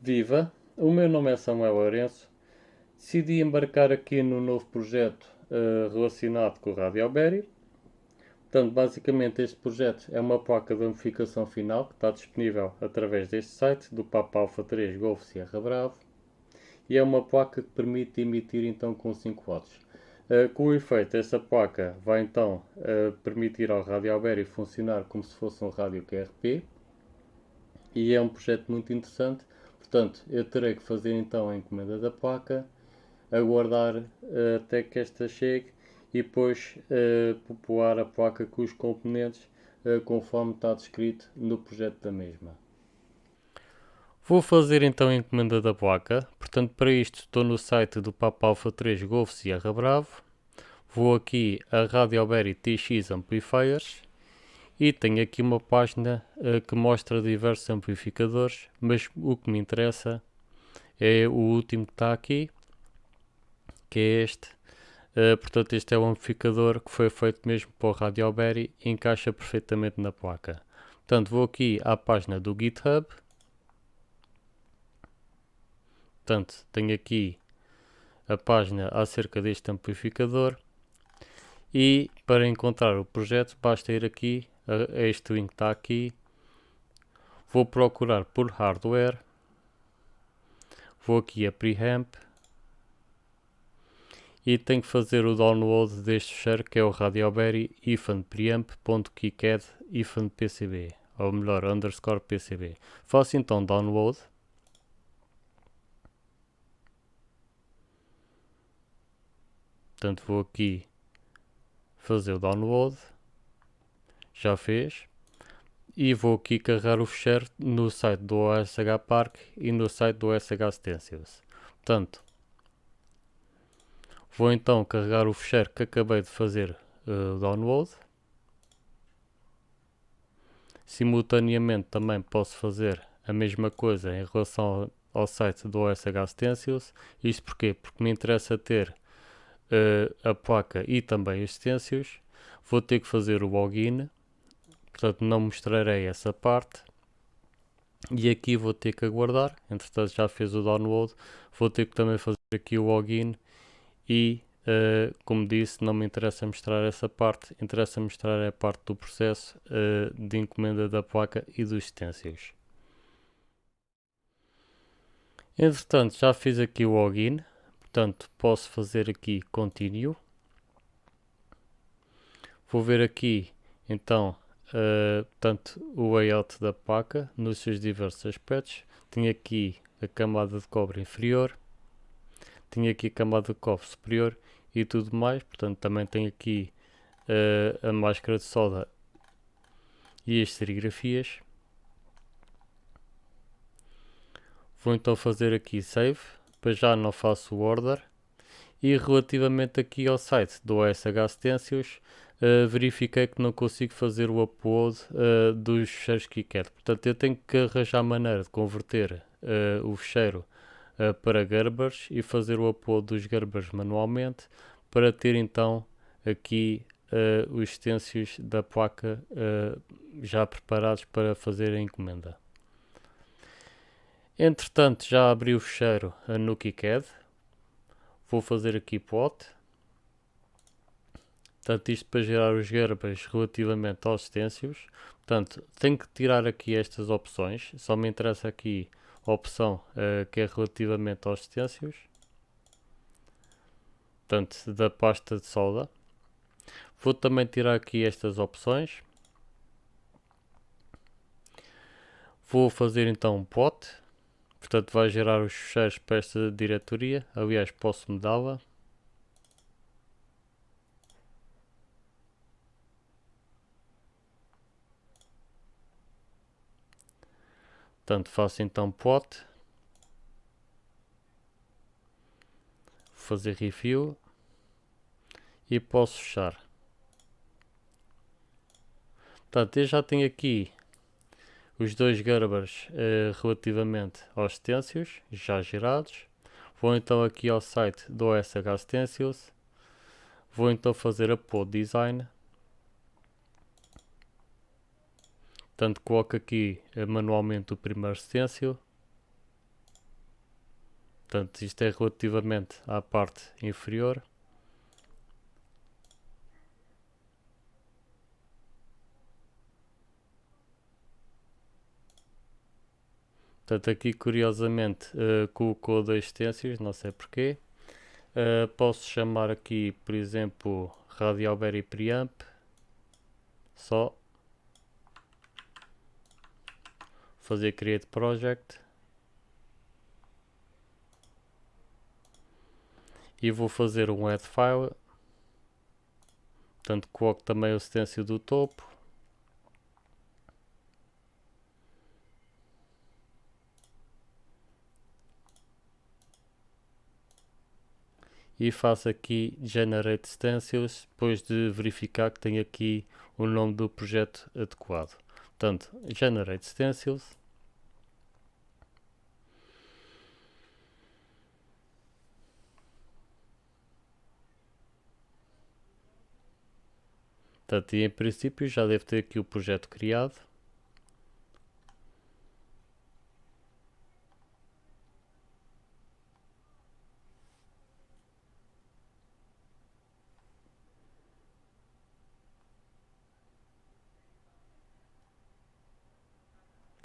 Viva! O meu nome é Samuel Lourenço. Decidi embarcar aqui num novo projeto relacionado com o Radioberry. Portanto, basicamente este projeto é uma placa de amplificação final que está disponível através deste site do Papa Alpha 3 Golf Sierra Bravo e é uma placa que permite emitir então com 5 watts. Com o efeito, essa placa vai então permitir ao Radioberry funcionar como se fosse um rádio QRP e é um projeto muito interessante. Portanto, eu terei que fazer então a encomenda da placa, aguardar até que esta chegue e depois popular a placa com os componentes conforme está descrito no projeto da mesma. Vou fazer então a encomenda da placa. Portanto, para isto estou no site do Papa Alpha 3 Golf Sierra Bravo. Vou aqui a Radioberry TX Amplifiers e tenho aqui uma página que mostra diversos amplificadores, mas o que me interessa é o último que está aqui, que é este. Portanto, este é um amplificador que foi feito mesmo para o Radioberry e encaixa perfeitamente na placa. Portanto, vou aqui à página do GitHub. Portanto, tenho aqui a página acerca deste amplificador e para encontrar o projeto basta ir aqui a este link que está aqui. Vou procurar por hardware, vou aqui a preamp e tenho que fazer o download deste ficheiro que é o Radioberry ifan.preamp.kicad-pcb, ou melhor, _pcb. Faço então download. Portanto, vou aqui fazer o download. Já fez. E vou aqui carregar o ficheiro no site do OSH Park e no site do OSH Stencils. Portanto, vou então carregar o ficheiro que acabei de fazer download. Simultaneamente também posso fazer a mesma coisa em relação ao site do OSH Stencils. Isto porquê? Porque me interessa ter a placa e também os stencils. Vou ter que fazer o login, portanto não mostrarei essa parte. E aqui vou ter que aguardar, entretanto já fez o download, vou ter que também fazer aqui o login e, como disse, não me interessa mostrar essa parte, interessa mostrar a parte do processo de encomenda da placa e dos stencils. Entretanto, já fiz aqui o login, portanto posso fazer aqui continue. Vou ver aqui então portanto, o layout da placa nos seus diversos aspectos. Tenho aqui a camada de cobre inferior, tenho aqui a camada de cobre superior e tudo mais. Portanto, também tenho aqui a máscara de solda e as serigrafias. Vou então fazer aqui save, para já não faço o order. E relativamente aqui ao site do OSH Stencils, verifiquei que não consigo fazer o upload dos ficheiros KiCad. Portanto, eu tenho que arranjar maneira de converter o ficheiro para Gerbers e fazer o upload dos Gerbers manualmente para ter então aqui os stencils da placa já preparados para fazer a encomenda. Entretanto, já abri o ficheiro no KiCad. Vou fazer aqui plot. Portanto, isto para gerar os Gerbers relativamente aos stencils. Portanto, tenho que tirar aqui estas opções. Só me interessa aqui a opção que é relativamente aos stencils. Portanto, da pasta de solda. Vou também tirar aqui estas opções. Vou fazer então um plot. Portanto, vai gerar os ficheiros para esta diretoria. Aliás, posso mudá-la. Portanto, faço então plot. Vou fazer review. E posso fechar. Portanto, eu já tenho aqui os dois Gerbers relativamente aos stencils já gerados. Vou então aqui ao site do OSH Stencils. Vou então fazer upload design. Portanto, coloco aqui manualmente o primeiro stencil. Portanto, isto é relativamente à parte inferior. Portanto, aqui curiosamente colocou dois stencils, não sei porquê. Posso chamar aqui, por exemplo, Raspberry Preamp. Só fazer Create Project. E vou fazer um Add File. Portanto, coloco também o stencil do topo. E faço aqui Generate Stencils, depois de verificar que tem aqui o nome do projeto adequado. Portanto, Generate Stencils. Portanto, e em princípio já deve ter aqui o projeto criado.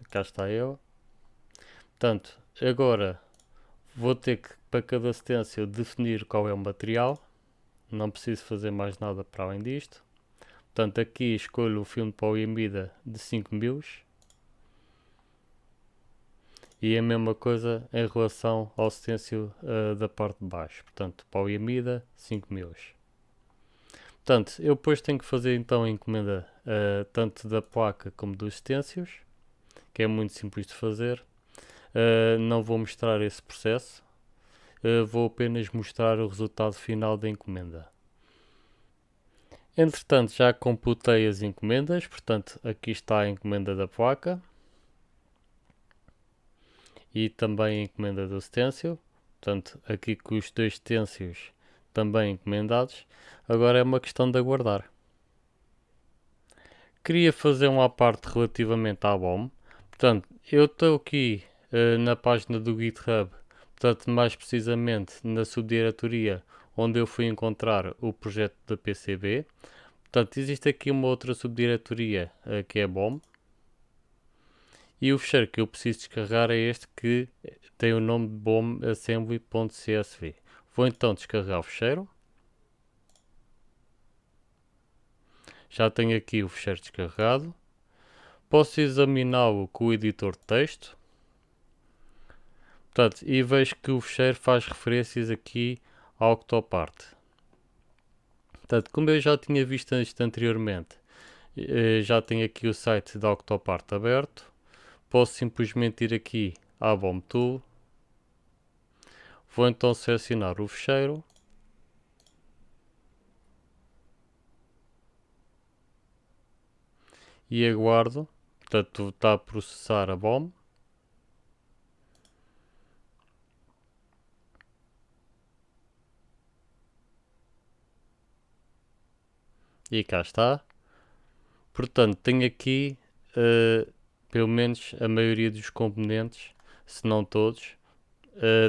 Cá está eu. Portanto, agora vou ter que, para cada stencil, definir qual é o material. Não preciso fazer mais nada para além disto. Portanto, aqui escolho o filme de poliamida de 5 mils. E a mesma coisa em relação ao stencil da parte de baixo. Portanto, poliamida 5 mils. Portanto, eu depois tenho que fazer então a encomenda tanto da placa como dos stencils, que é muito simples de fazer. Não vou mostrar esse processo, vou apenas mostrar o resultado final da encomenda. Entretanto, já computei as encomendas, portanto, aqui está a encomenda da placa e também a encomenda do stencil. Portanto, aqui com os dois stencils também encomendados. Agora é uma questão de aguardar. Queria fazer uma parte relativamente à BOM. Portanto, eu estou aqui na página do GitHub, portanto, mais precisamente na subdiretoria onde eu fui encontrar o projeto da PCB. Portanto, existe aqui uma outra subdiretoria que é BOM. E o fecheiro que eu preciso descarregar é este que tem o nome de bomassembly.csv. Vou então descarregar o fecheiro. Já tenho aqui o fecheiro descarregado. Posso examiná-lo com o editor de texto. Portanto, e vejo que o fecheiro faz referências aqui ao Octopart. Portanto, como eu já tinha visto isto anteriormente, já tenho aqui o site da Octopart aberto. Posso simplesmente ir aqui à BOM Tool. Vou então selecionar o fecheiro. E aguardo. Portanto, está a processar a BOM. E cá está. Portanto, tenho aqui pelo menos a maioria dos componentes, se não todos.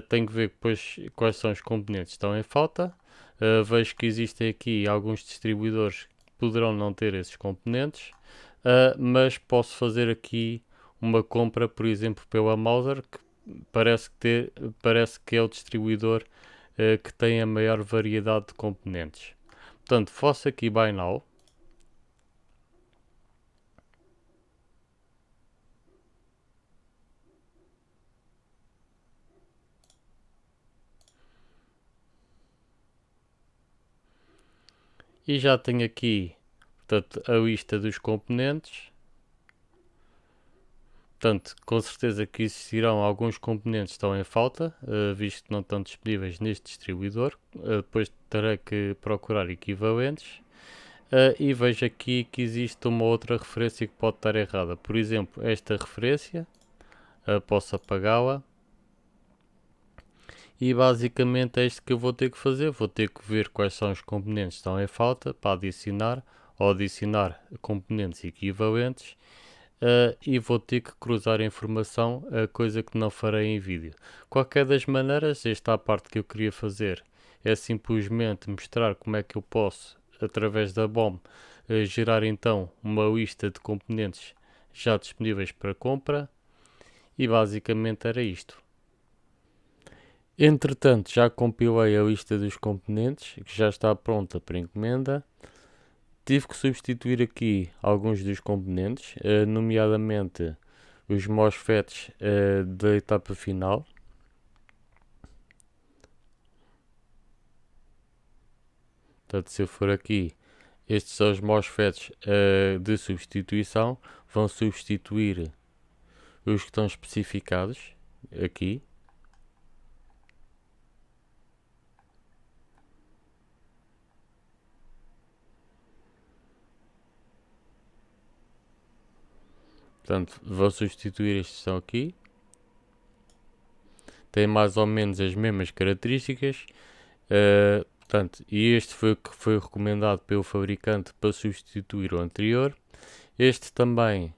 Tenho que ver depois quais são os componentes que estão em falta. Vejo que existem aqui alguns distribuidores que poderão não ter esses componentes, mas posso fazer aqui uma compra, por exemplo, pela Mouser, que parece que é o distribuidor que tem a maior variedade de componentes. Portanto, faço aqui Buy Now. E já tenho aqui, portanto, a lista dos componentes. Portanto, com certeza que existirão alguns componentes que estão em falta, visto que não estão disponíveis neste distribuidor. Depois terei que procurar equivalentes. E vejo aqui que existe uma outra referência que pode estar errada. Por exemplo, esta referência, posso apagá-la. E basicamente é isto que eu vou ter que fazer. Vou ter que ver quais são os componentes que estão em falta para adicionar ou adicionar componentes equivalentes. e vou ter que cruzar a informação, coisa que não farei em vídeo. Qualquer das maneiras, esta é a parte que eu queria fazer, é simplesmente mostrar como é que eu posso, através da BOM, gerar então uma lista de componentes já disponíveis para compra, e basicamente era isto. Entretanto, já compilei a lista dos componentes, que já está pronta para encomenda. Tive que substituir aqui alguns dos componentes, nomeadamente os MOSFETs da etapa final. Portanto, se eu for aqui, estes são os MOSFETs de substituição, vão substituir os que estão especificados aqui. Portanto, vou substituir estes que estão aqui. Tem mais ou menos as mesmas características. Portanto, e este foi o que foi recomendado pelo fabricante para substituir o anterior. Este também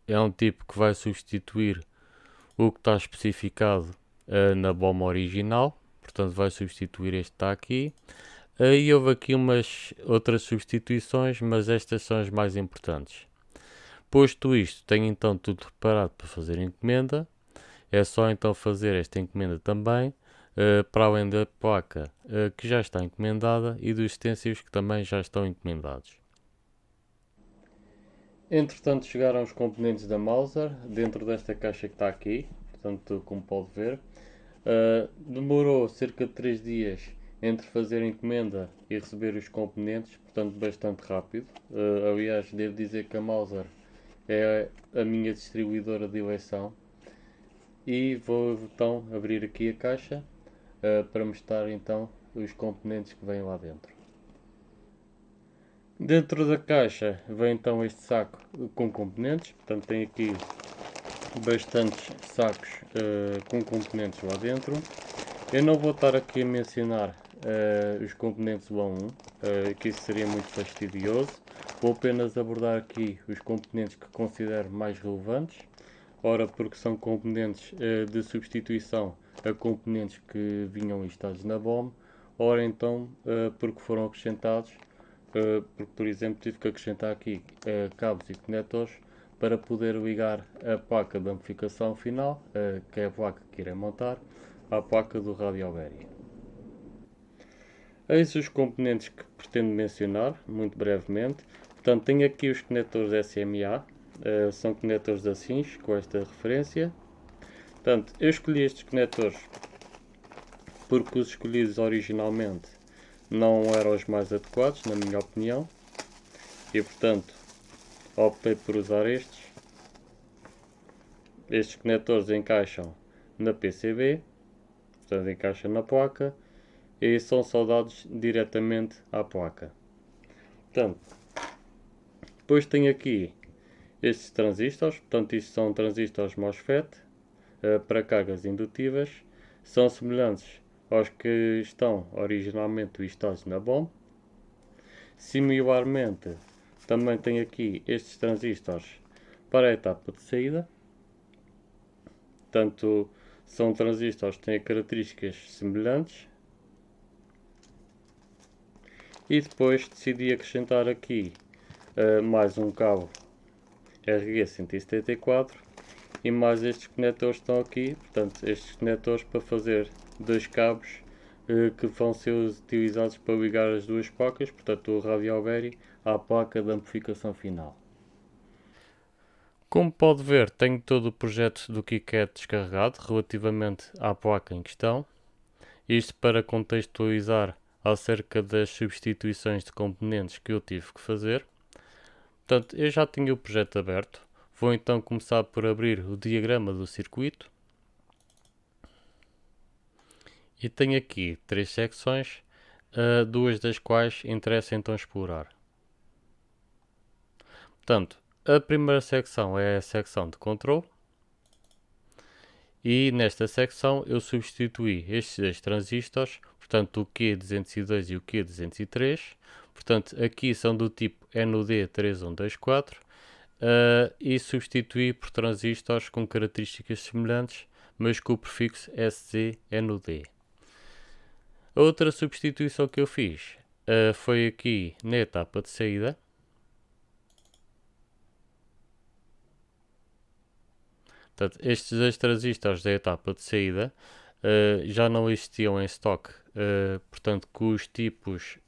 é um tipo que vai substituir o que está especificado na BOM original. Portanto, vai substituir este que está aqui. E houve aqui umas outras substituições, mas estas são as mais importantes. Posto isto, tenho então tudo preparado para fazer encomenda. É só então fazer esta encomenda também, para além da placa que já está encomendada e dos utensílios que também já estão encomendados. Entretanto, chegaram os componentes da Mauser dentro desta caixa que está aqui, portanto, como pode ver. Demorou cerca de 3 dias entre fazer a encomenda e receber os componentes, portanto, bastante rápido. Aliás, devo dizer que a Mauser é a minha distribuidora de eleição. E vou então abrir aqui a caixa para mostrar então os componentes que vêm lá dentro. Dentro da caixa vem então este saco com componentes, portanto tem aqui bastantes sacos com componentes lá dentro. Eu não vou estar aqui a mencionar os componentes 1 a 1, que isso seria muito fastidioso. Vou apenas abordar aqui os componentes que considero mais relevantes. Ora, porque são componentes de substituição a componentes que vinham listados na BOM. Ora, então, porque foram acrescentados, porque, por exemplo, tive que acrescentar aqui cabos e conectores para poder ligar a placa de amplificação final, que é a placa que irei montar, à placa do Radioberry. Eis os componentes que pretendo mencionar, muito brevemente. Portanto, tenho aqui os conectores SMA, são conectores da Cinch, com esta referência. Portanto, eu escolhi estes conectores porque os escolhidos originalmente não eram os mais adequados, na minha opinião, e portanto optei por usar estes. Estes conectores encaixam na PCB, portanto encaixam na placa e são soldados diretamente à placa. Portanto, depois tenho aqui estes transistores, portanto isto são transistores MOSFET para cargas indutivas, são semelhantes aos que estão originalmente listados na BOM. Similarmente, também tenho aqui estes transistores para a etapa de saída, portanto são transistores que têm características semelhantes. E depois decidi acrescentar aqui mais um cabo RG174 e mais estes conectores que estão aqui, portanto estes conectores para fazer dois cabos que vão ser utilizados para ligar as duas placas, portanto o Radioberry à placa de amplificação final. Como pode ver, tenho todo o projeto do KiCad descarregado relativamente à placa em questão. Isto para contextualizar acerca das substituições de componentes que eu tive que fazer. Portanto, eu já tinha o projeto aberto. Vou então começar por abrir o diagrama do circuito. E tenho aqui 3 secções, 2 das quais interessa então explorar. Portanto, a primeira secção é a secção de controle. E nesta secção eu substituí estes 2 transistores, portanto o Q202 e o Q203. Portanto, aqui são do tipo NOD3124 e substituir por transistores com características semelhantes, mas com o prefixo SZ no D. A outra substituição que eu fiz foi aqui na etapa de saída. Portanto, estes dois transistores da etapa de saída já não existiam em estoque, portanto, com os tipos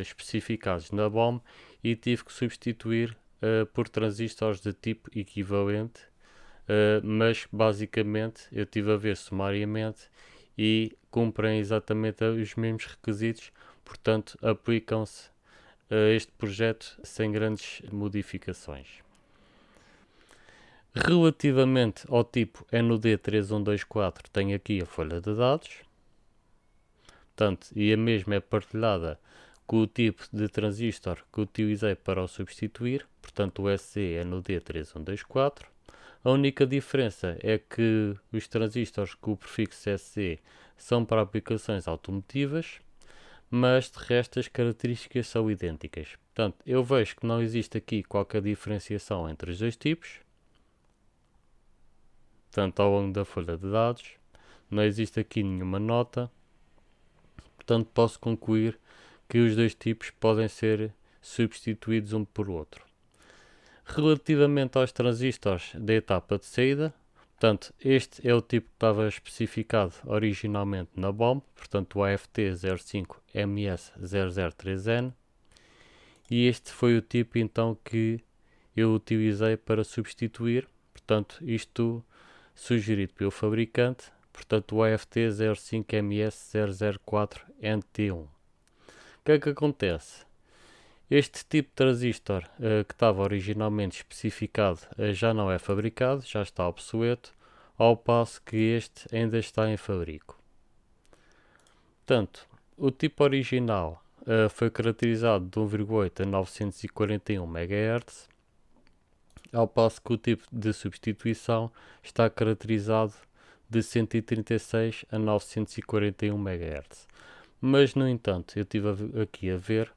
especificados na BOM, e tive que substituir por transistores de tipo equivalente, mas basicamente eu estive a ver sumariamente e cumprem exatamente os mesmos requisitos, portanto, aplicam-se a este projeto sem grandes modificações. Relativamente ao tipo NUD3124, tenho aqui a folha de dados, portanto, e a mesma é partilhada com o tipo de transistor que utilizei para o substituir, portanto o SC NUD3124. A única diferença é que os transistores com o prefixo SC são para aplicações automotivas, mas de resto as características são idênticas. Portanto, eu vejo que não existe aqui qualquer diferenciação entre os dois tipos. Portanto, ao longo da folha de dados, não existe aqui nenhuma nota, portanto posso concluir que os dois tipos podem ser substituídos um por outro. Relativamente aos transistores da etapa de saída, portanto, este é o tipo que estava especificado originalmente na BOM, portanto o AFT05MS003N, e este foi o tipo então que eu utilizei para substituir, portanto isto sugerido pelo fabricante, portanto o AFT05MS004NT1. O que é que acontece? Este tipo de transistor que estava originalmente especificado já não é fabricado, já está obsoleto, ao passo que este ainda está em fabrico. Portanto, o tipo original foi caracterizado de 1,8 a 941 MHz, ao passo que o tipo de substituição está caracterizado de 136 a 941 MHz. Mas, no entanto, eu estive aqui a ver,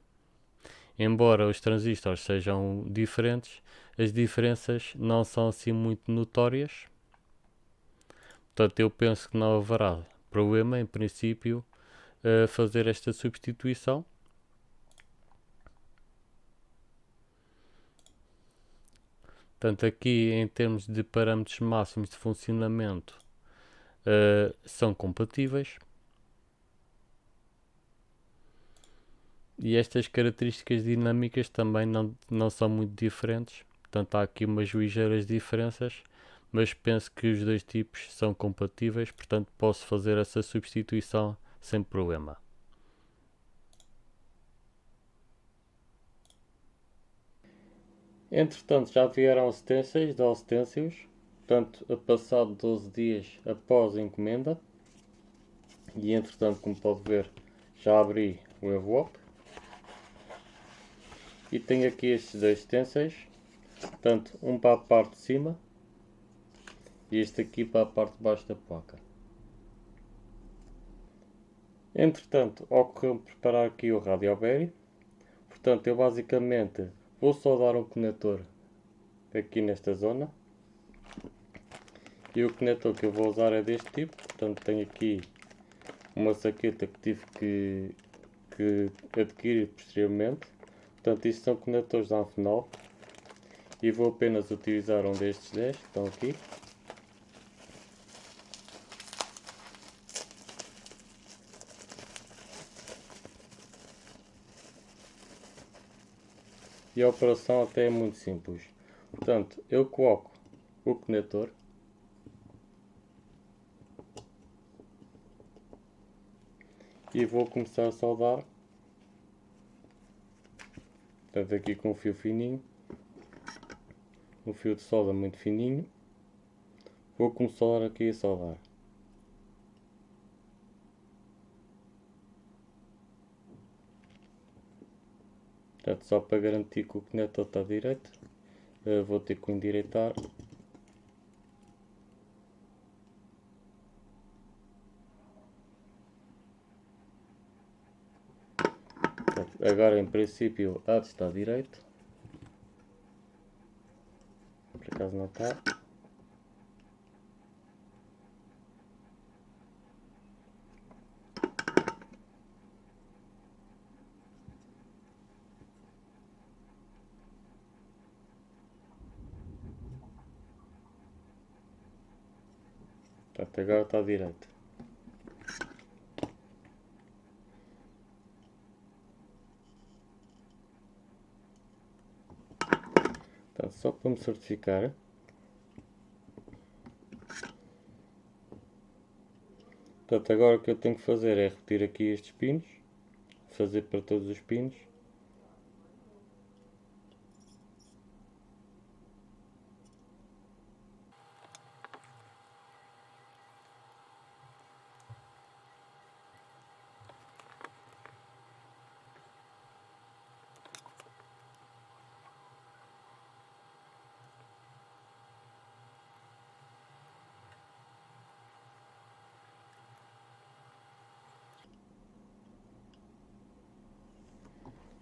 embora os transistores sejam diferentes, as diferenças não são assim muito notórias. Portanto, eu penso que não haverá problema, em princípio, a fazer esta substituição. Portanto, aqui em termos de parâmetros máximos de funcionamento, são compatíveis. E estas características dinâmicas também não são muito diferentes. Portanto, há aqui umas ligeiras diferenças, mas penso que os dois tipos são compatíveis, portanto posso fazer essa substituição sem problema. Entretanto, já vieram os stencils da Stencils, portanto, a passado 12 dias após a encomenda. E entretanto, como pode ver, já abri o envelope. E tenho aqui estes dois stencils, portanto, um para a parte de cima e este aqui para a parte de baixo da placa. Entretanto, ocorreu-me preparar aqui o Raspberry. Portanto, eu basicamente vou soldar um conector aqui nesta zona. E o conector que eu vou usar é deste tipo. Portanto, tenho aqui uma saqueta que tive que adquirir posteriormente. Portanto, isto são conectores da Amphenol. E vou apenas utilizar um destes 10 que estão aqui. E a operação até é muito simples. Portanto, eu coloco o conector e vou começar a soldar. Portanto, aqui com um fio fininho, um fio de solda muito fininho. Vou começar aqui a soldar. Portanto, só para garantir que o conector está direito, vou ter que o endireitar. Portanto, agora em princípio há de estar direito. acaso não está. Portanto, agora está direito. Portanto, só para me certificar. Portanto, agora o que eu tenho que fazer é repetir aqui estes pinos, fazer para todos os pinos.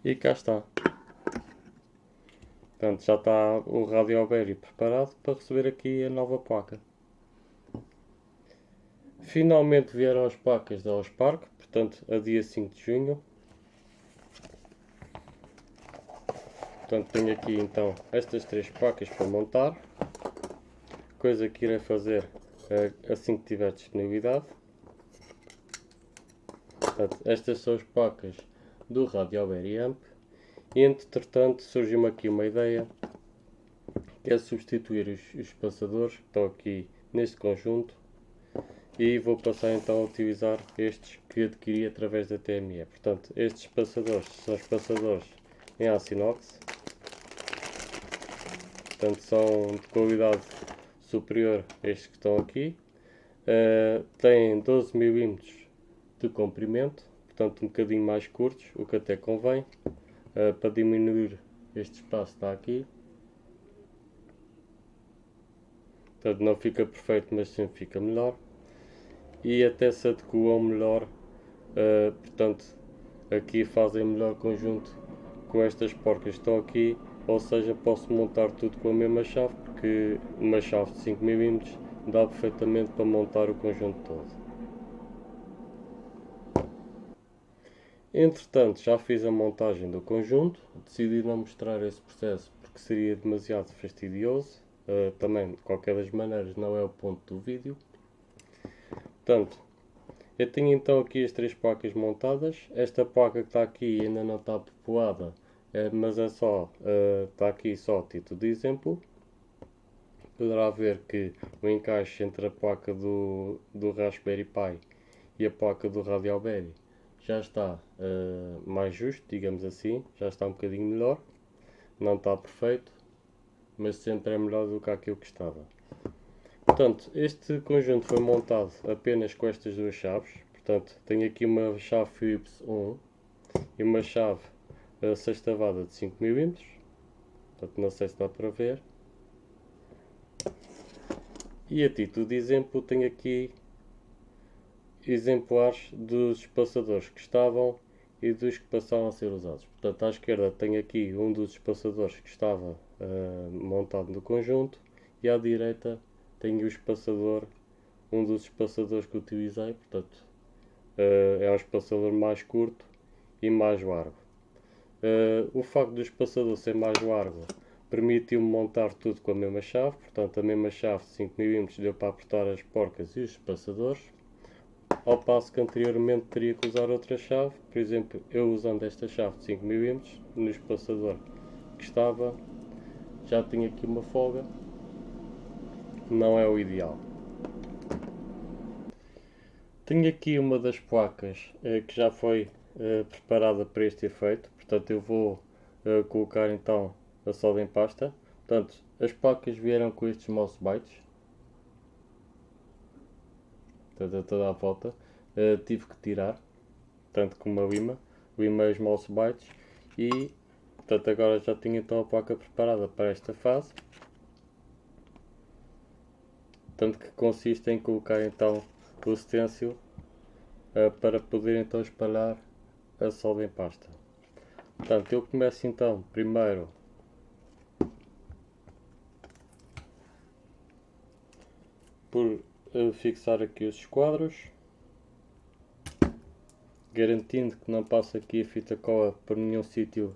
E cá está. Portanto, já está o Rádio Alberi preparado para receber aqui a nova placa. Finalmente vieram as placas da Ospark, portanto, a dia 5 de junho. Portanto, tenho aqui então estas 3 placas para montar. Coisa que irei fazer assim que tiver disponibilidade. Portanto, estas são as placas do Rádio Alberi Amp. E entretanto surgiu-me aqui uma ideia, que é substituir os passadores que estão aqui neste conjunto, e vou passar então a utilizar estes que adquiri através da TME. Portanto, estes passadores são os passadores em aço inox, portanto são de qualidade superior a estes que estão aqui. Têm 12 mm de comprimento, portanto um bocadinho mais curtos, o que até convém. Para diminuir este espaço está aqui. Portanto, não fica perfeito, mas sempre fica melhor. E até se adequam melhor. Portanto, aqui fazem melhor conjunto com estas porcas que estão aqui. Ou seja, posso montar tudo com a mesma chave, porque uma chave de 5 mm dá perfeitamente para montar o conjunto todo. Entretanto, já fiz a montagem do conjunto, decidi não mostrar esse processo porque seria demasiado fastidioso. Também, de qualquer das maneiras, não é o ponto do vídeo. Portanto, eu tenho então aqui as 3 placas montadas. Esta placa que está aqui ainda não está populada, mas é só, está aqui só título de exemplo. Poderá ver que o encaixe entre a placa do Raspberry Pi e a placa do Rádio Alberi já está mais justo, digamos assim, já está um bocadinho melhor. Não está perfeito, mas sempre é melhor do que aquilo que estava. Portanto, este conjunto foi montado apenas com estas 2 chaves. Portanto, tenho aqui uma chave Philips 1 e uma chave sextavada de 5 mm. Portanto, não sei se dá para ver. E a título de exemplo, tenho aqui exemplares dos espaçadores que estavam e dos que passaram a ser usados. Portanto, à esquerda tenho aqui um dos espaçadores que estava montado no conjunto, e à direita tenho o espaçador, um dos espaçadores que utilizei. Portanto, é um espaçador mais curto e mais largo. O facto do espaçador ser mais largo permitiu-me montar tudo com a mesma chave. Portanto, a mesma chave de 5 mm deu para apertar as porcas e os espaçadores, ao passo que anteriormente teria que usar outra chave. Por exemplo, eu usando esta chave de 5 mm no espaçador que estava, já tinha aqui uma folga, não é o ideal. Tenho aqui uma das placas que já foi preparada para este efeito, portanto eu vou colocar então a solda em pasta. Portanto, as placas vieram com estes mouse bites, portanto a toda a volta, tive que tirar, tanto com uma lima e os mouse bites, e portanto agora já tenho então a placa preparada para esta fase. Tanto que consiste em colocar então o stencil para poder então espalhar a solda em pasta. Portanto, eu começo então primeiro fixar aqui os esquadros, garantindo que não passe aqui a fita cola por nenhum sítio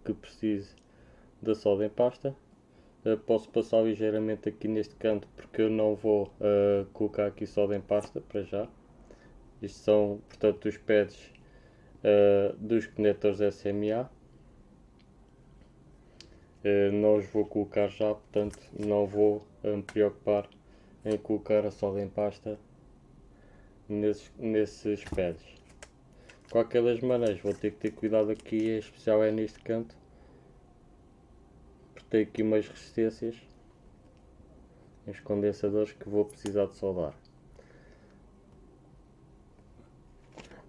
que precise da solda em pasta. Posso passar ligeiramente aqui neste canto porque eu não vou colocar aqui solda em pasta para já. Isto são, portanto, os pads dos conectores SMA. Não os vou colocar já, portanto não vou me preocupar em colocar a solda em pasta nesses pads. De qualquer das maneiras vou ter que ter cuidado aqui, em especial é neste canto, porque tem aqui umas resistências, uns condensadores que vou precisar de soldar.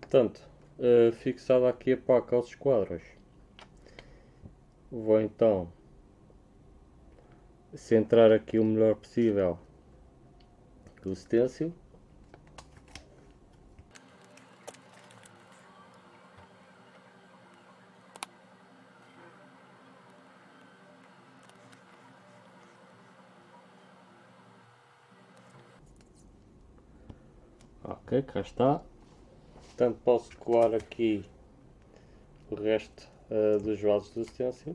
Portanto, fixada aqui a placa aos esquadros, vou então centrar aqui o melhor possível o stencil. Ok, cá está. Portanto, posso colar aqui o resto dos vasos do stencil.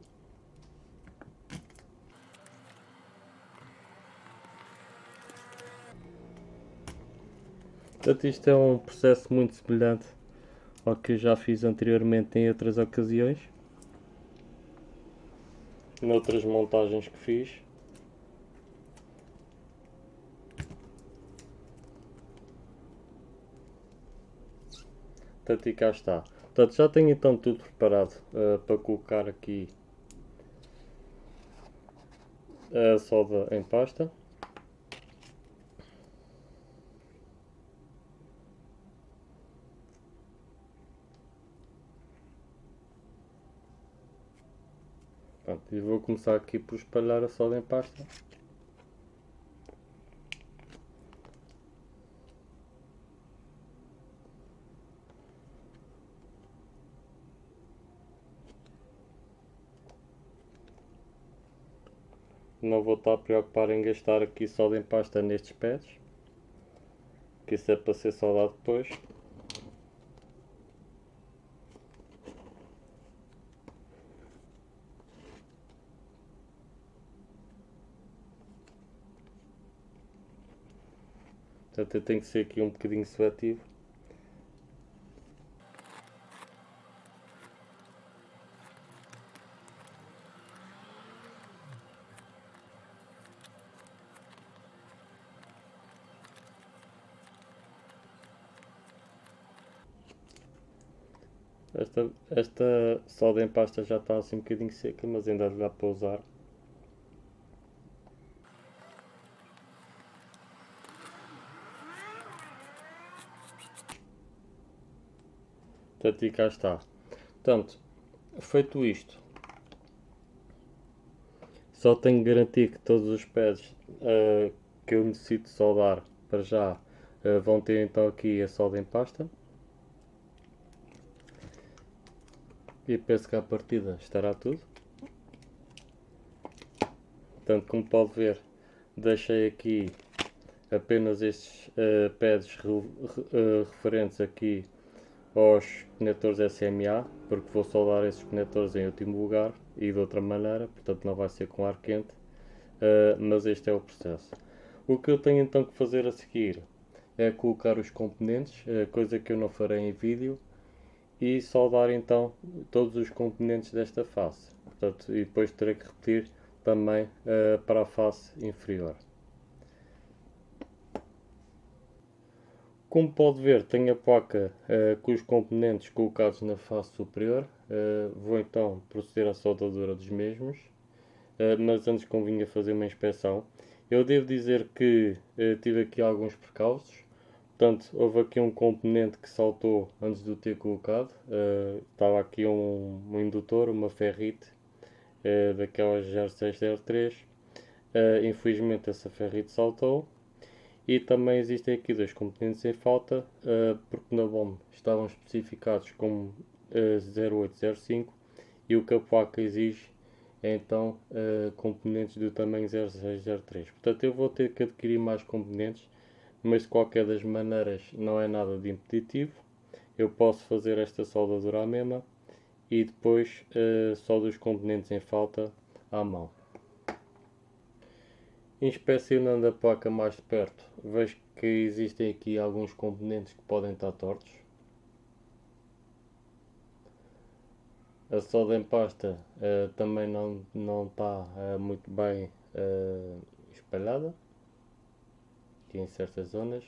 Portanto, isto é um processo muito semelhante ao que eu já fiz anteriormente em outras ocasiões, noutras montagens que fiz. Portanto, e cá está. Portanto, já tenho então tudo preparado para colocar aqui a solda em pasta. Pronto, e vou começar aqui por espalhar a solda em pasta. Não vou estar preocupado em gastar aqui solda em pasta nestes pads, que isso é para ser soldado depois. Portanto, eu tenho que ser aqui um bocadinho seletivo. Esta solda em pasta já está assim um bocadinho seca, mas ainda dá para usar. Portanto, e cá está. Portanto, feito isto, só tenho que garantir que todos os pads que eu necessito soldar para já vão ter então aqui a solda em pasta. E penso que à partida estará tudo. Portanto, como pode ver, deixei aqui apenas estes pads referentes aqui aos conectores SMA, porque vou soldar esses conectores em último lugar e de outra maneira, portanto não vai ser com ar quente, mas este é o processo. O que eu tenho então que fazer a seguir é colocar os componentes, coisa que eu não farei em vídeo, e soldar então todos os componentes desta face. Portanto, e depois terei que repetir também para a face inferior. Como pode ver, tenho a placa com os componentes colocados na face superior. Vou então proceder à soldadura dos mesmos, mas antes convinha fazer uma inspeção. Eu devo dizer que tive aqui alguns percalços. Portanto, houve aqui um componente que saltou antes de o ter colocado. Estava aqui um indutor, uma ferrite, daquelas 0603. Infelizmente essa ferrite saltou. E também existem aqui dois componentes em falta, porque na BOM estavam especificados como 0805 e o que a placa exige é então componentes do tamanho 0603. Portanto, eu vou ter que adquirir mais componentes, mas de qualquer das maneiras não é nada de impeditivo. Eu posso fazer esta soldadura à mesma e depois soldo os componentes em falta à mão. Inspecionando a placa mais de perto, vejo que existem aqui alguns componentes que podem estar tortos. A solda em pasta também não está muito bem espalhada aqui em certas zonas.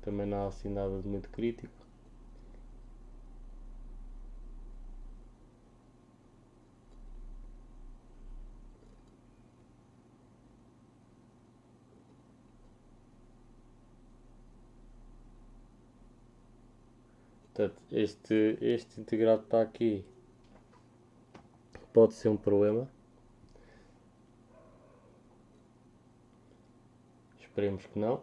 Também não há assim nada de muito crítico. Portanto, este integrado está aqui, pode ser um problema. Esperemos que não.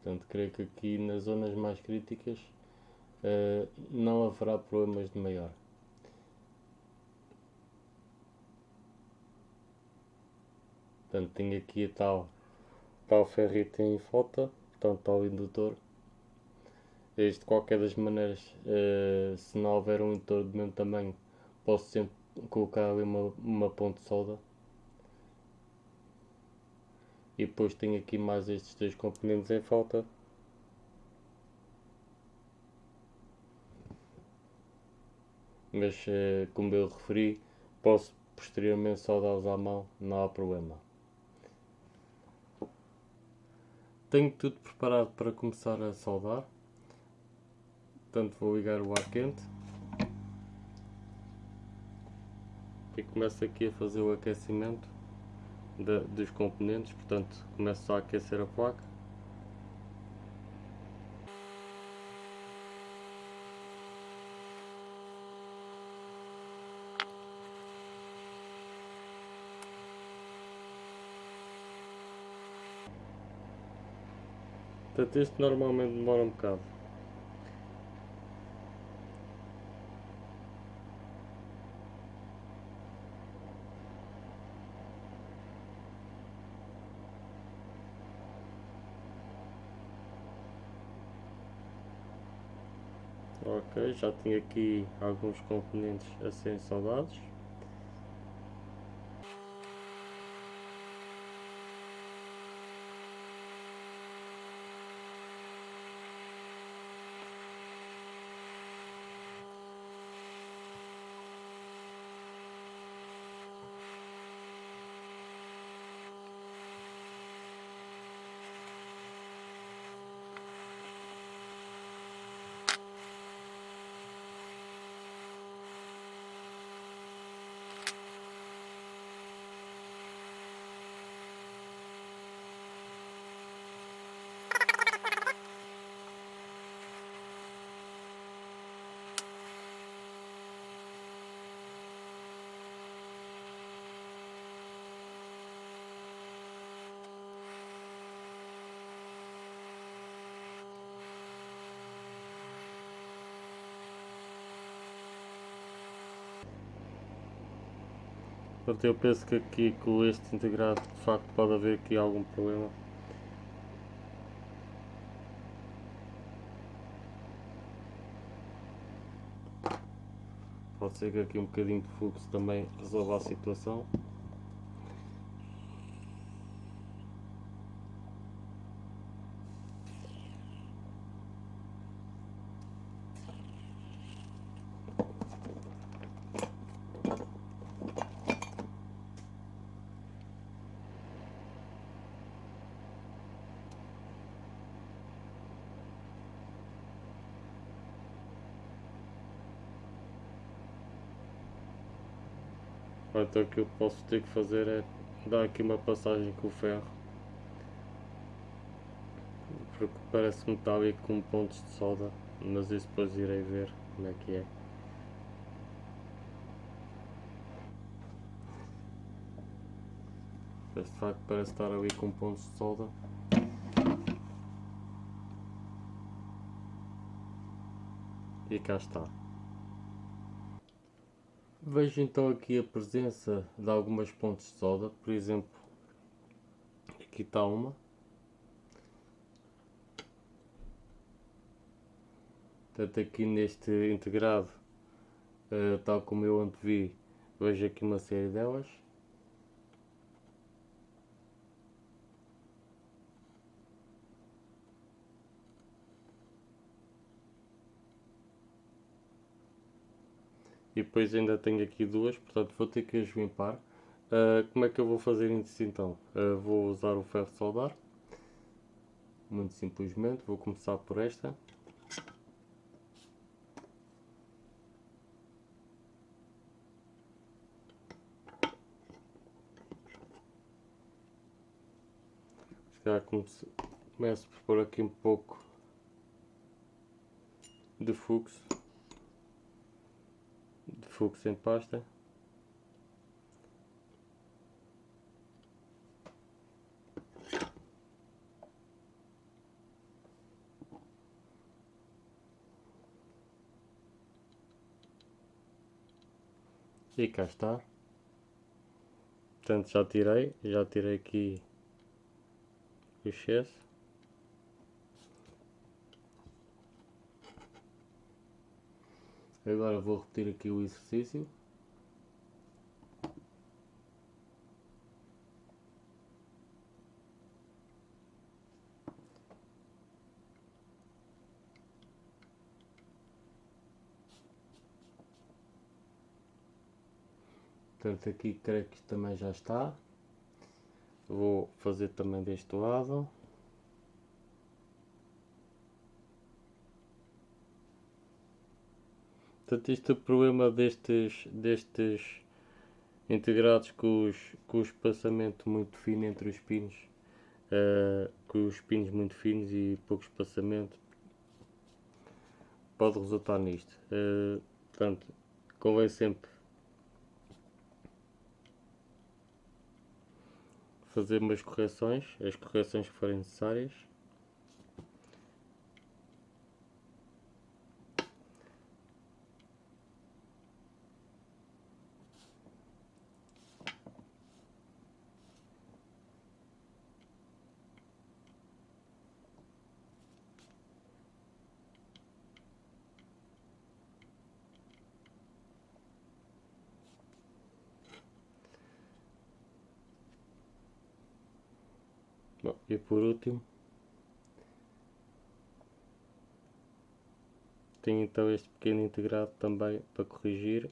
Portanto, creio que aqui nas zonas mais críticas não haverá problemas de maior. Portanto, tenho aqui a tal ferrita em falta, portanto, tal indutor. Este, de qualquer das maneiras, se não houver um indutor do mesmo tamanho, posso sempre colocar ali uma ponte de solda. E depois tenho aqui mais estes dois componentes em falta. Mas, como eu referi, posso posteriormente soldá-los à mão, não há problema. Tenho tudo preparado para começar a soldar. Portanto, vou ligar o ar quente. E começo aqui a fazer o aquecimento dos componentes. Portanto, começo só a aquecer a placa. Portanto, este normalmente demora um bocado. Ok, já tenho aqui alguns componentes a serem soldados. Portanto, eu penso que aqui com este integrado de facto pode haver aqui algum problema. Pode ser que aqui um bocadinho de fluxo também resolva a situação. Então o que eu posso ter que fazer é dar aqui uma passagem com o ferro, porque parece-me que está ali com pontos de solda, mas isso depois irei ver como é que é. Mas de facto parece estar ali com pontos de solda. E cá está. Vejo então aqui a presença de algumas pontes de solda, por exemplo, aqui está uma. Portanto, aqui neste integrado, tal como eu antevi, vejo aqui uma série delas. E depois ainda tenho aqui duas, portanto vou ter que as limpar. Como é que eu vou fazer isso então? Vou usar o ferro de soldar. Muito simplesmente, vou começar por esta. Se calhar começo por pôr aqui um pouco de fluxo em pasta. E cá está. Portanto já tirei aqui o excesso. Agora vou repetir aqui o exercício. Portanto aqui creio que também já está. Vou fazer também deste lado. Portanto isto é o problema destes integrados com o espaçamento muito fino entre os pinos. Com os pinos muito finos e pouco espaçamento, pode resultar nisto. Portanto, convém sempre fazer umas correções, as correções que forem necessárias. Bom, e por último, tenho então este pequeno integrado também para corrigir.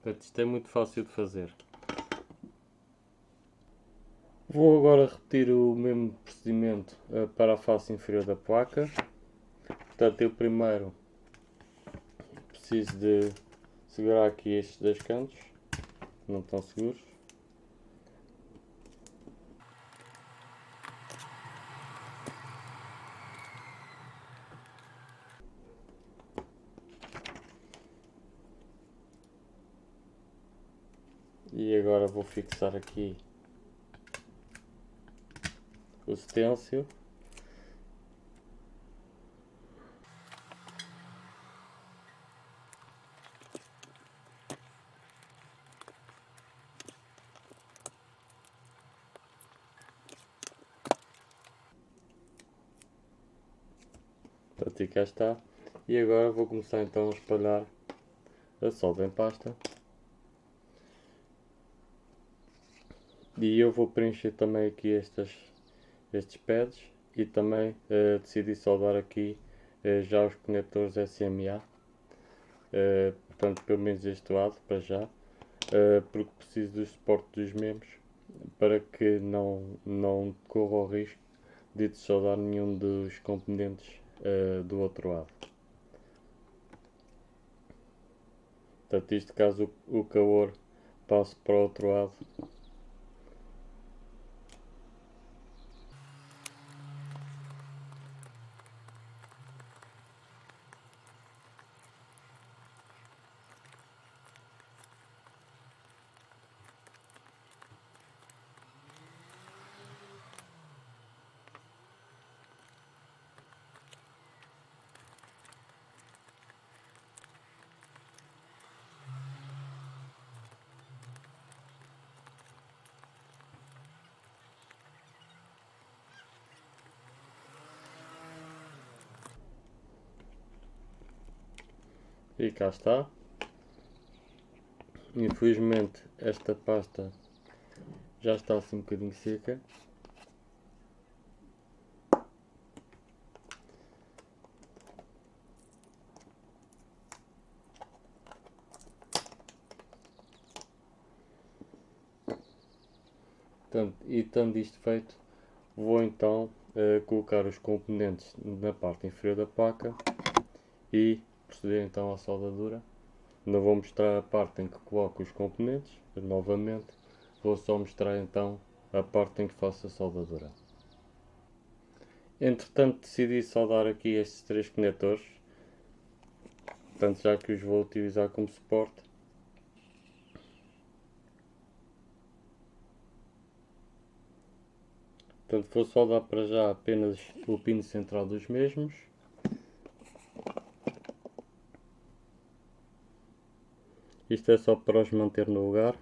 Portanto, isto é muito fácil de fazer. Vou agora repetir o mesmo procedimento para a face inferior da placa. Portanto, eu primeiro preciso de segurar aqui estes dois cantos, não estão seguros. E agora vou fixar aqui o stencil. Portanto, e cá está. E agora vou começar então a espalhar a solda em pasta. E eu vou preencher também aqui estes pads e também decidi soldar aqui já os conectores SMA. Portanto, pelo menos este lado para já. porque preciso do suporte dos membros para que não corra o risco de soldar nenhum dos componentes do outro lado. Portanto, isto caso o calor passe para o outro lado. E cá está. Infelizmente esta pasta já está assim um bocadinho seca. Portanto, e estando isto feito, vou então colocar os componentes na parte inferior da placa e proceder então à soldadura. Não vou mostrar a parte em que coloco os componentes, novamente, vou só mostrar então a parte em que faço a soldadura. Entretanto decidi soldar aqui estes três conectores, portanto já que os vou utilizar como suporte. Portanto vou soldar para já apenas o pino central dos mesmos. Isto é só para os manter no lugar.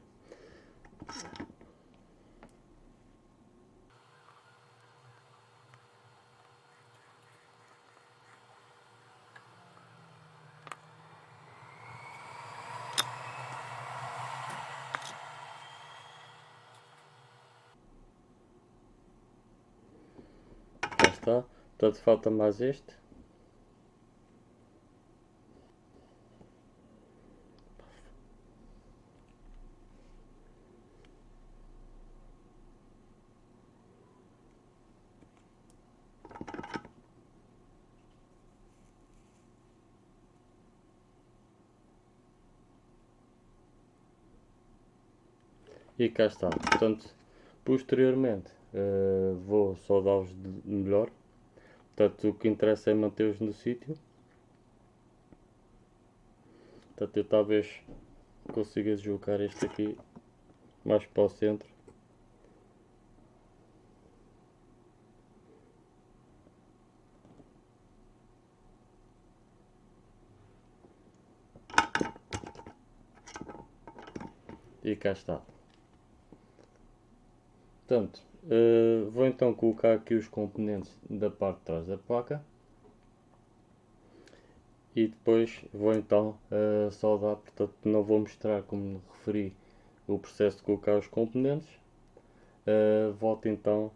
Já está. Portanto falta mais este. E cá está. Portanto, posteriormente vou soldá-los melhor. Portanto, o que interessa é mantê-los no sítio. Portanto, eu talvez consiga deslocar este aqui mais para o centro. E cá está. Portanto, vou então colocar aqui os componentes da parte de trás da placa. E depois vou então soldar, portanto não vou mostrar, como referi, o processo de colocar os componentes. Volto então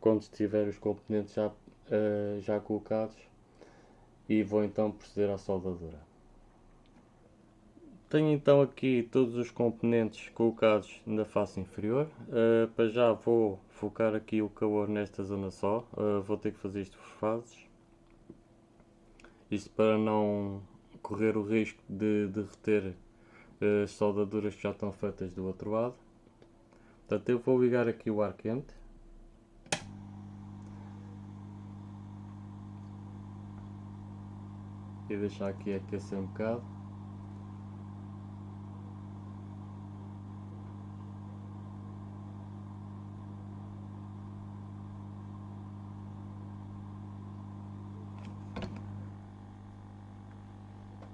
quando estiver os componentes já colocados e vou então proceder à soldadura. Tenho então aqui todos os componentes colocados na face inferior. Para já vou focar aqui o calor nesta zona só. Vou ter que fazer isto por fases. Isto para não correr o risco de derreter as soldaduras que já estão feitas do outro lado. Portanto, eu vou ligar aqui o ar quente. E deixar aqui aquecer um bocado.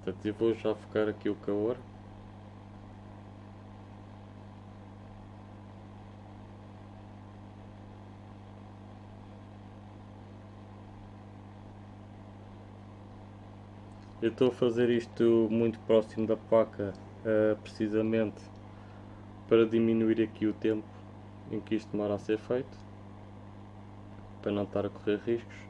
Portanto, eu vou já focar aqui o calor. Eu estou a fazer isto muito próximo da placa, precisamente para diminuir aqui o tempo em que isto demora a ser feito, para não estar a correr riscos.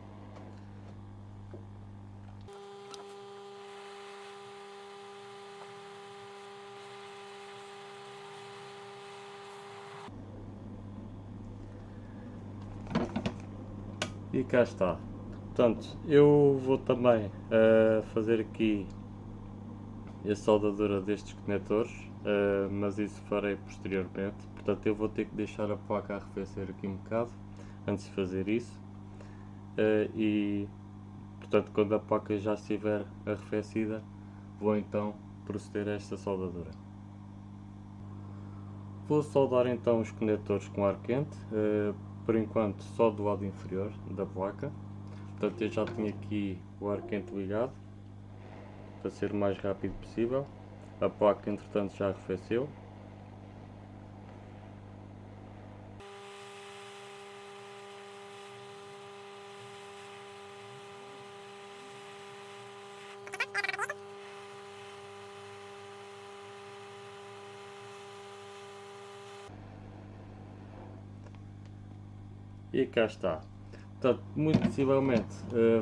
E cá está. Portanto, eu vou também fazer aqui a soldadura destes conectores, mas isso farei posteriormente. Portanto, eu vou ter que deixar a placa arrefecer aqui um bocado antes de fazer isso. E portanto, quando a placa já estiver arrefecida, vou então proceder a esta soldadura. Vou soldar então os conectores com ar quente, por enquanto só do lado inferior da placa. Portanto, eu já tenho aqui o ar quente ligado para ser o mais rápido possível. A placa entretanto já arrefeceu. E cá está. Portanto, muito possivelmente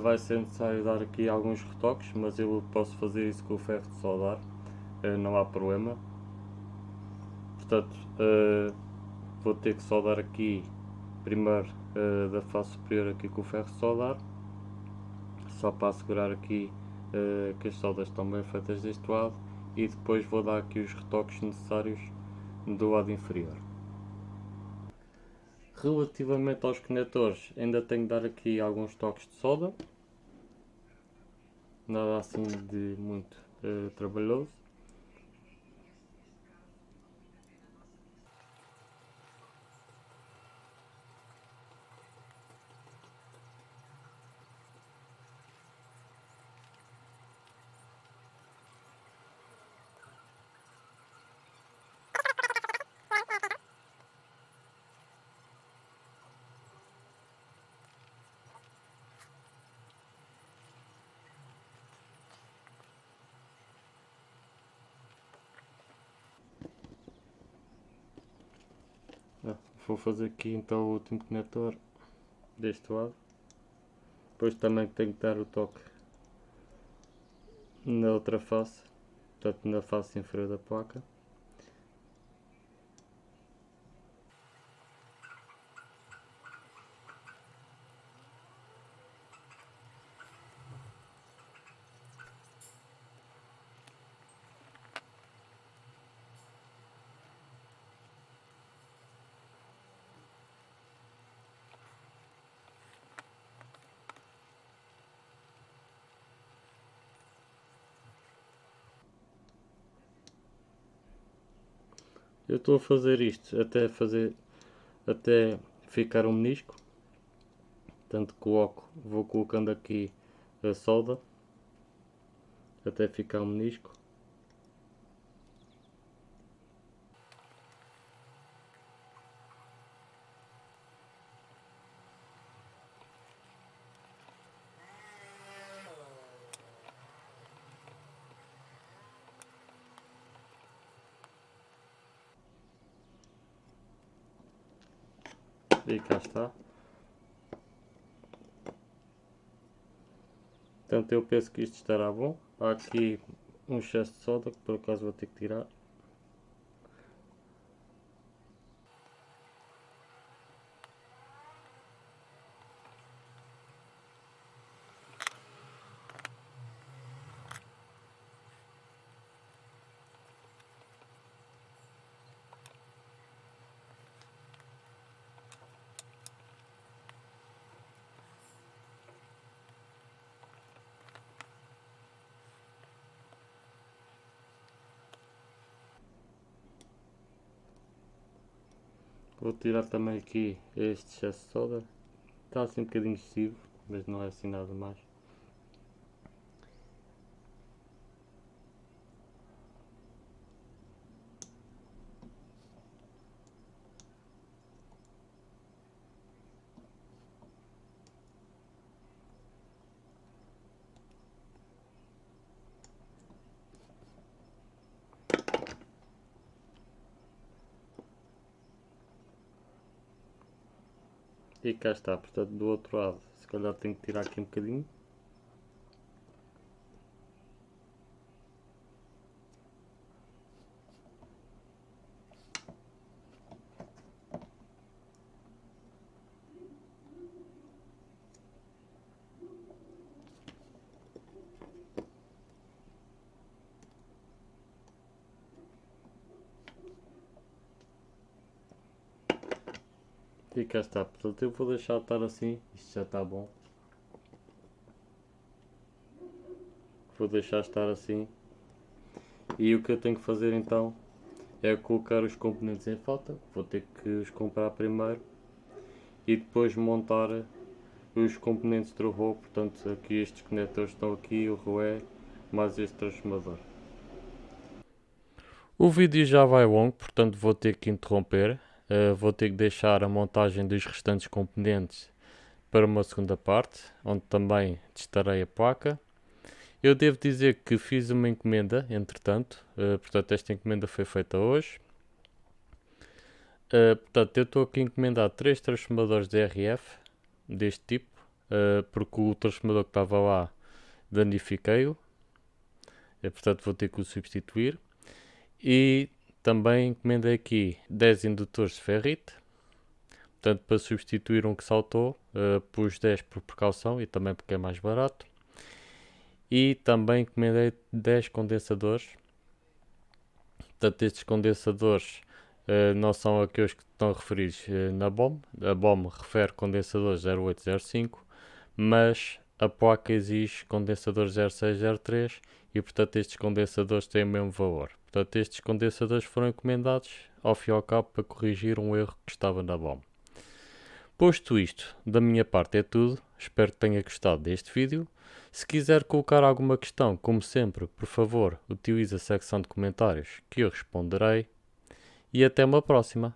vai ser necessário dar aqui alguns retoques, mas eu posso fazer isso com o ferro de soldar, não há problema. Portanto, vou ter que soldar aqui primeiro da face superior aqui com o ferro de soldar, só para assegurar aqui que as soldas estão bem feitas deste lado, e depois vou dar aqui os retoques necessários do lado inferior. Relativamente aos conectores, ainda tenho de dar aqui alguns toques de solda, nada assim de muito trabalhoso. Vou fazer aqui então o último conector deste lado. Depois também tenho que dar o toque na outra face, portanto na face inferior da placa. Eu estou a fazer isto até ficar um menisco. Portanto vou colocando aqui a solda até ficar um menisco. E cá está. Portanto, eu penso que isto estará bom. Há aqui um excesso de solda que por acaso vou ter que tirar. Vou tirar também aqui este excesso de solda. Está assim um bocadinho excessivo, mas não é assim nada mais. E cá está, portanto do outro lado, se calhar tenho que tirar aqui um bocadinho. E cá está, portanto eu vou deixar estar assim, isto já está bom. Vou deixar estar assim. E o que eu tenho que fazer então é colocar os componentes em falta, vou ter que os comprar primeiro e depois montar os componentes do robô, portanto aqui estes conectores estão aqui, o relé, mais este transformador. O vídeo já vai longo, portanto vou ter que interromper, vou ter que deixar a montagem dos restantes componentes para uma segunda parte, onde também testarei a placa. Eu devo dizer que fiz uma encomenda, entretanto, portanto esta encomenda foi feita hoje. Portanto, eu estou aqui a encomendar 3 transformadores de RF deste tipo, porque o transformador que estava lá danifiquei-o, portanto vou ter que o substituir. E também encomendei aqui 10 indutores de ferrite, portanto para substituir um que saltou, pus 10 por precaução e também porque é mais barato. E também encomendei 10 condensadores, portanto estes condensadores não são aqueles que estão referidos na BOM. A BOM refere condensadores 0805, mas a placa exige condensadores 0603 e portanto estes condensadores têm o mesmo valor. Portanto estes condensadores foram encomendados ao fim e ao cabo para corrigir um erro que estava na BOM. Posto isto, da minha parte é tudo, espero que tenha gostado deste vídeo. Se quiser colocar alguma questão, como sempre, por favor, utilize a secção de comentários que eu responderei. E até uma próxima!